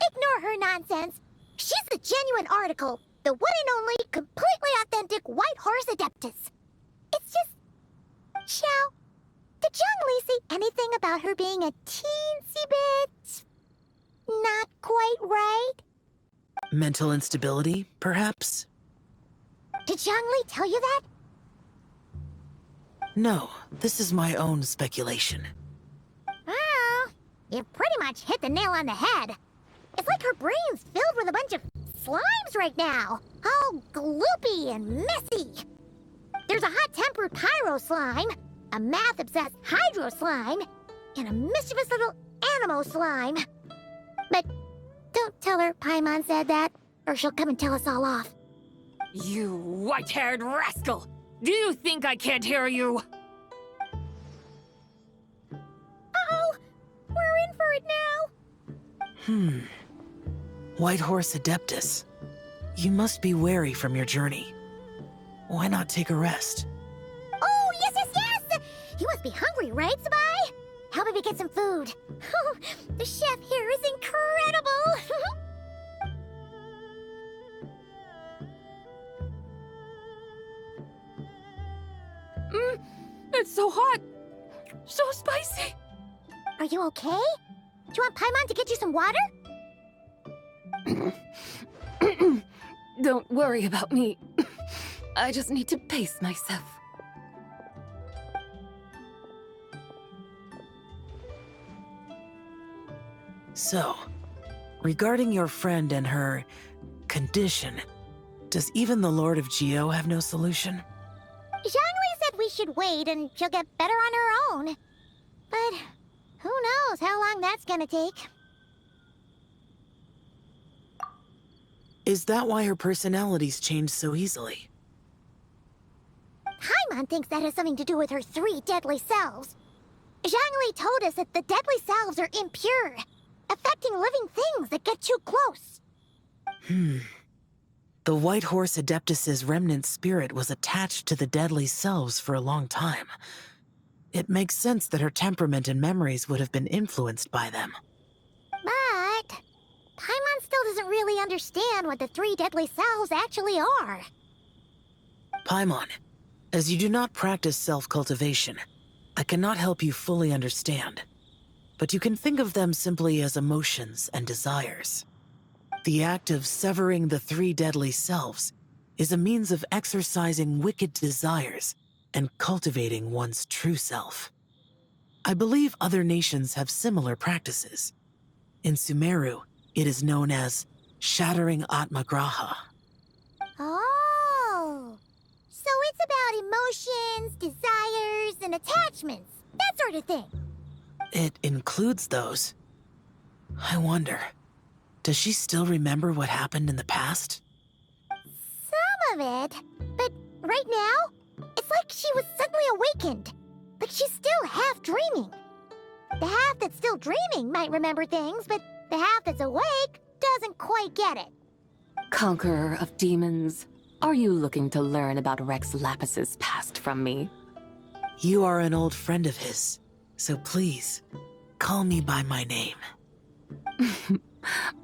ignore her nonsense. She's a genuine article. The one and only, completely authentic White Horse Adeptus. It's just... Xiao, did Zhang Li say anything about her being a teensy bit... not quite right? Mental instability, perhaps? Did Zhang Li tell you that? No, this is my own speculation. Well, you pretty much hit the nail on the head. It's like her brain's filled with a bunch of slimes right now. All gloopy and messy. There's a hot-tempered pyro slime, a math-obsessed hydro slime, and a mischievous little animal slime. But don't tell her Paimon said that, or she'll come and tell us all off. You white-haired rascal! Do you think I can't hear you? Uh-oh! We're in for it now! White Horse Adeptus. You must be weary from your journey. Why not take a rest? Oh, yes, yes, yes! You must be hungry, right, Sabai? How about we get some food? The chef here is incredible! It's so hot! So spicy! Are you okay? Do you want Paimon to get you some water? Don't worry about me. I just need to pace myself. So, regarding your friend and her condition, does even the Lord of Geo have no solution? Zhangli said we should wait and she'll get better on her own. But who knows how long that's gonna take. Is that why her personalities change so easily? Paimon thinks that has something to do with her 3 deadly selves. Zhangli told us that the deadly selves are impure, affecting living things that get too close. The White Horse Adeptus's remnant spirit was attached to the deadly selves for a long time. It makes sense that her temperament and memories would have been influenced by them. But Paimon still doesn't really understand what the 3 deadly selves actually are. Paimon, as you do not practice self-cultivation, I cannot help you fully understand. But you can think of them simply as emotions and desires. The act of severing the 3 deadly selves is a means of exercising wicked desires and cultivating one's true self. I believe other nations have similar practices. In Sumeru, it is known as shattering Atmagraha. Oh, so it's about emotions, desires, and attachments, that sort of thing. It includes those. I wonder, does she still remember what happened in the past? Some of it, but right now, it's like she was suddenly awakened. Like she's still half dreaming. The half that's still dreaming might remember things, but the half that's awake doesn't quite get it. Conqueror of demons, are you looking to learn about Rex Lapis's past from me? You are an old friend of his, so please, call me by my name.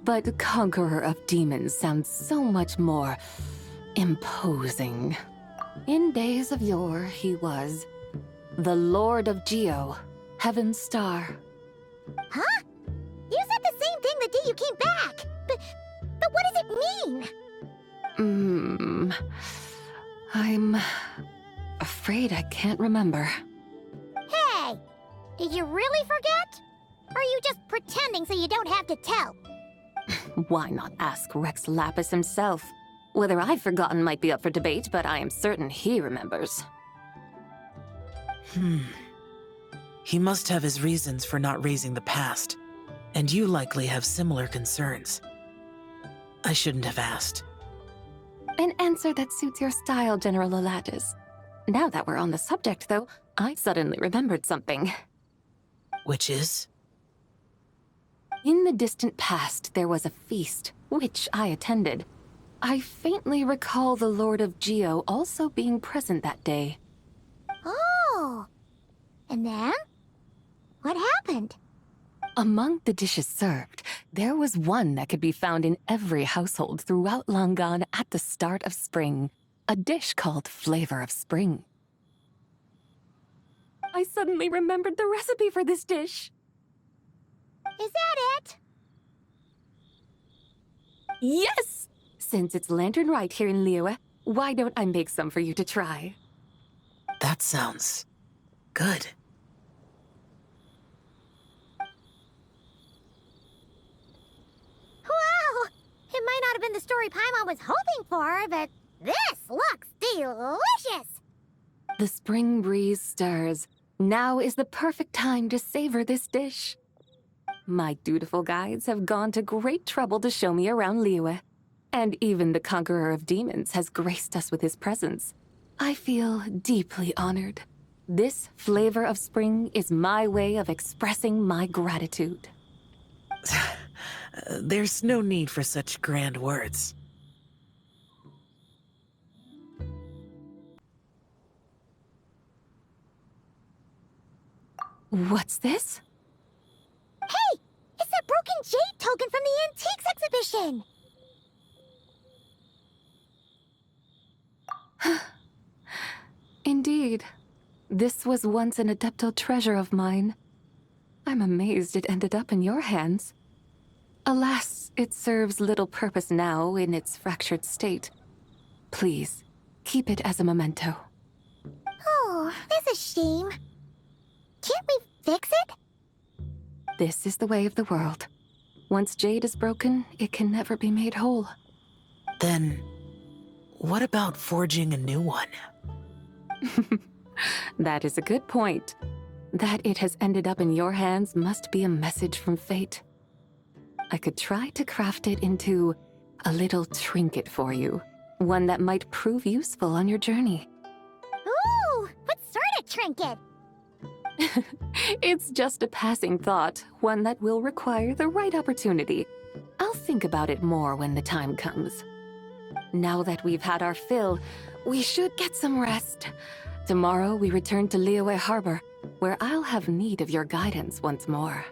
But Conqueror of Demons sounds so much more imposing. In days of yore, he was the Lord of Geo, Heaven's Star. Huh? You said the same thing the day you came back. But what does it mean? I'm afraid I can't remember. Hey, did you really forget? Or are you just pretending so you don't have to tell? Why not ask Rex Lapis himself? Whether I've forgotten might be up for debate, but I am certain he remembers. He must have his reasons for not raising the past, and you likely have similar concerns. I shouldn't have asked. An answer that suits your style, General Elatis. Now that we're on the subject, though, I suddenly remembered something. Which is? In the distant past, there was a feast, which I attended. I faintly recall the Lord of Geo also being present that day. Oh, and then? What happened? Among the dishes served, there was one that could be found in every household throughout Langan at the start of spring, a dish called Flavor of Spring. I suddenly remembered the recipe for this dish. Is that it? Yes! Since it's Lanternlit here in Liyue, why don't I make some for you to try? That sounds good. Wow! It might not have been the story Paimon was hoping for, but this looks delicious! The spring breeze stirs. Now is the perfect time to savor this dish. My dutiful guides have gone to great trouble to show me around Liyue, and even the conqueror of demons has graced us with his presence. I feel deeply honored. This flavor of spring is my way of expressing my gratitude. There's no need for such grand words. What's this? Hey! It's that broken jade token from the antiques exhibition! Indeed. This was once an Adepto treasure of mine. I'm amazed it ended up in your hands. Alas, it serves little purpose now in its fractured state. Please, keep it as a memento. Oh, that's a shame. Can't we fix it? This is the way of the world. Once jade is broken, it can never be made whole. Then, what about forging a new one? That is a good point. That it has ended up in your hands must be a message from fate. I could try to craft it into a little trinket for you. One that might prove useful on your journey. Ooh, what sort of trinket? It's just a passing thought, one that will require the right opportunity. I'll think about it more when the time comes. Now that we've had our fill, we should get some rest. Tomorrow we return to Liyue Harbor, where I'll have need of your guidance once more.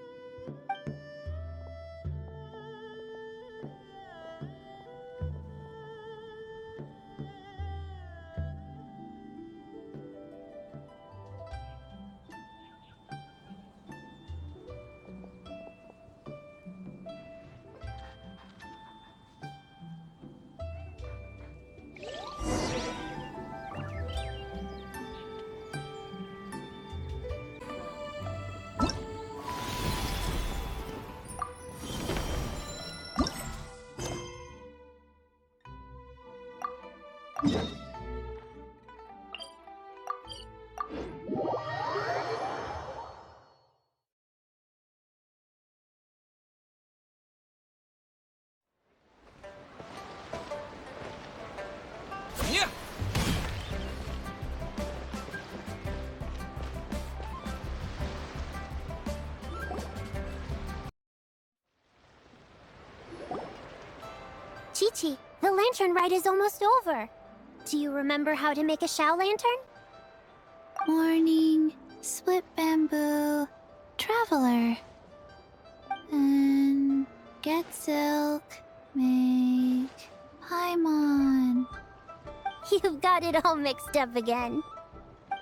Chi-Chi, the lantern ride is almost over. Do you remember how to make a Shao lantern? Morning, split bamboo, traveler. And get silk, make Paimon. You've got it all mixed up again.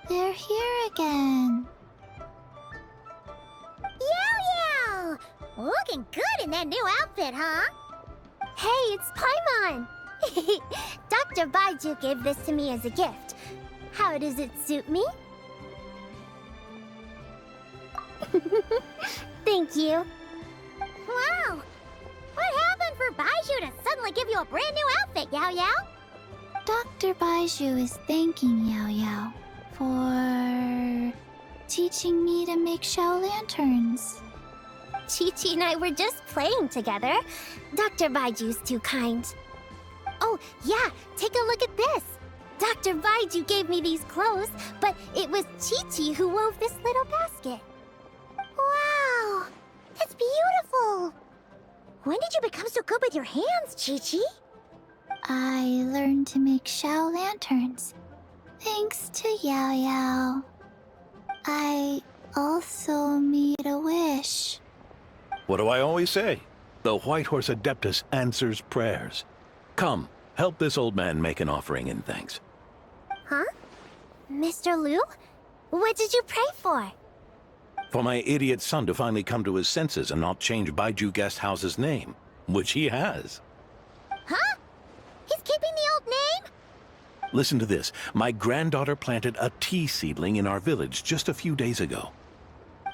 They're here again. Yow! Looking good in that new outfit, huh? Hey, it's Paimon! Dr. Baiju gave this to me as a gift. How does it suit me? Thank you. Wow! What happened for Baiju to suddenly give you a brand new outfit, Yao Yao? Dr. Baiju is thanking Yao Yao for teaching me to make Shao lanterns. Chi-Chi and I were just playing together. Dr. Baiju's too kind. Oh, yeah, take a look at this. Dr. Baiju gave me these clothes, but it was Chi-Chi who wove this little basket. Wow, that's beautiful. When did you become so good with your hands, Chi-Chi? I learned to make Shao lanterns, thanks to Yao Yao. I also made a wish. What do I always say? The White Horse Adeptus answers prayers. Come, help this old man make an offering in thanks. Huh? Mr. Liu? What did you pray for? For my idiot son to finally come to his senses and not change Baiju Guest House's name, which he has. Huh? He's keeping the old name? Listen to this. My granddaughter planted a tea seedling in our village just a few days ago.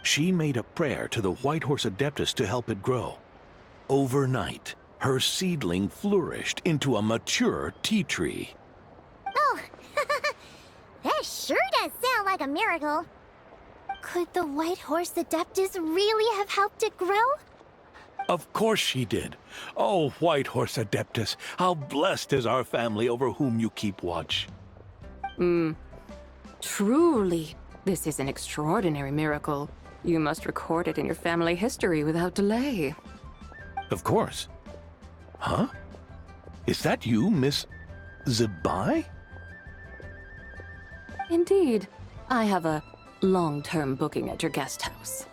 She made a prayer to the White Horse Adeptus to help it grow. Overnight, her seedling flourished into a mature tea tree. Oh, that sure does sound like a miracle. Could the White Horse Adeptus really have helped it grow? Of course she did. Oh, White Horse Adeptus, how blessed is our family over whom you keep watch. Truly, this is an extraordinary miracle. You must record it in your family history without delay. Of course. Huh? Is that you, Miss Zabai? Indeed. I have a long-term booking at your guest house.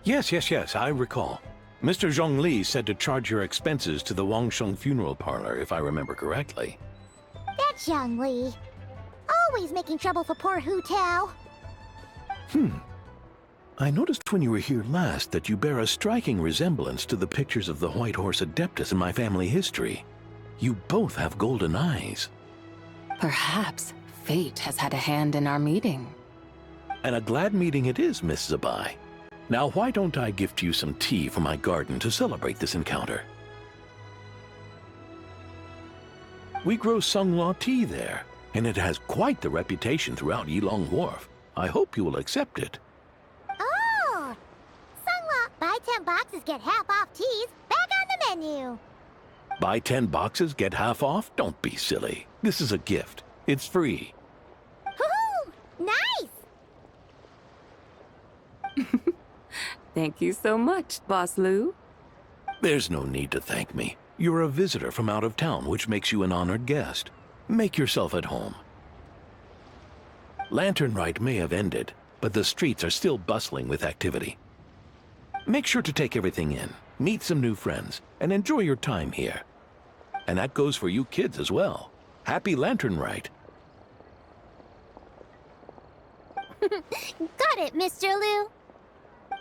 Yes, I recall. Mr. Zhongli said to charge your expenses to the Wangsheng funeral parlor, if I remember correctly. That's Young Li. Always making trouble for poor Hu Tao. I noticed when you were here last that you bear a striking resemblance to the pictures of the White Horse Adeptus in my family history. You both have golden eyes. Perhaps fate has had a hand in our meeting. And a glad meeting it is, Miss Zabai. Now, why don't I gift you some tea from my garden to celebrate this encounter? We grow Sunglaw tea there, and it has quite the reputation throughout Yilong Wharf. I hope you will accept it. Oh! Sunglaw, buy 10 boxes, get half off teas, back on the menu. Buy 10 boxes, get half off? Don't be silly. This is a gift. It's free. Woohoo! Nice! Thank you so much, Boss Liu. There's no need to thank me. You're a visitor from out of town, which makes you an honored guest. Make yourself at home. Lanternlit may have ended, but the streets are still bustling with activity. Make sure to take everything in, meet some new friends, and enjoy your time here. And that goes for you kids as well. Happy Lanternlit. Got it, Mr. Liu.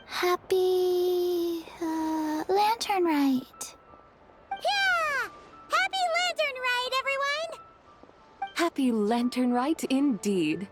Happy... Lanternlit. Yeah! Happy Lanternlit, everyone! Happy Lanternlit indeed.